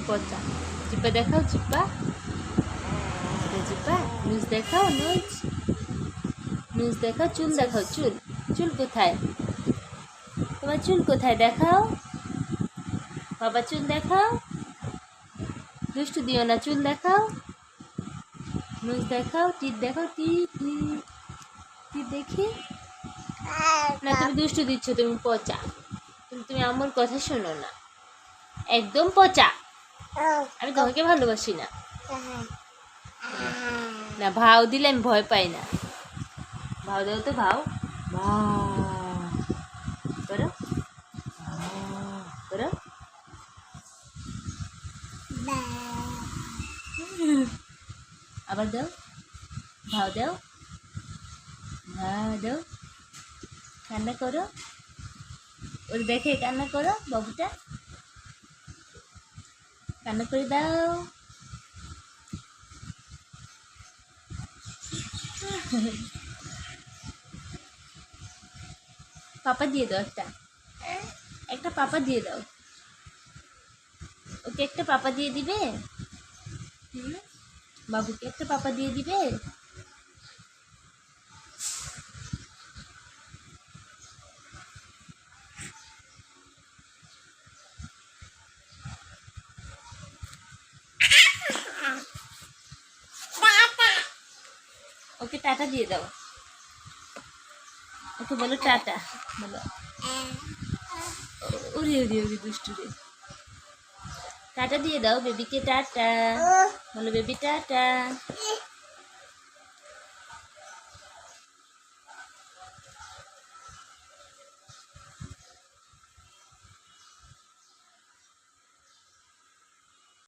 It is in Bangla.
পচা। চিপা দেখাও, চিপা চিপা। নুজ দেখাও, নুজ নুজ দেখাও। চুল দেখাও, চুল চুল কোথায়? তোমার চুল কোথায় দেখাও? বাবা চুল দেখাও। দুষ্টু দিও না, চুল দেখাও। নুজ দেখাও, টিপ দেখাও, টিপ টিপ টিপ দেখি। না তুমি দুষ্টু দিচ্ছ, তুমি পচা। তুমি আমার কথা শোনো না, একদম পচা। আমি তোমাকে ভালোবাসি না। না ভাও দিলে আমি ভয় পাই না। ভাও দাও তো, ভাও করো করো। আবার দাও, ভাও দাও, ভাও দাও। কান্না করো, ওর দেখে কান্না করো। বাবুটা কান্না করে দাও। পাপা দিয়ে দাও একটা, একটা পাপা দিয়ে দাও। ওকে একটা পাপা দিয়ে দিবে? বাবুকে একটা পাপা দিয়ে দিবে? ওকে টাটা দিয়ে দাও। ওকে বলো টাটা, বলো। ওরে ওরে ওরে দুষ্টু রে। টাটা দিয়ে দাও বেবিকে, টাটা বলো বেবি, টাটা।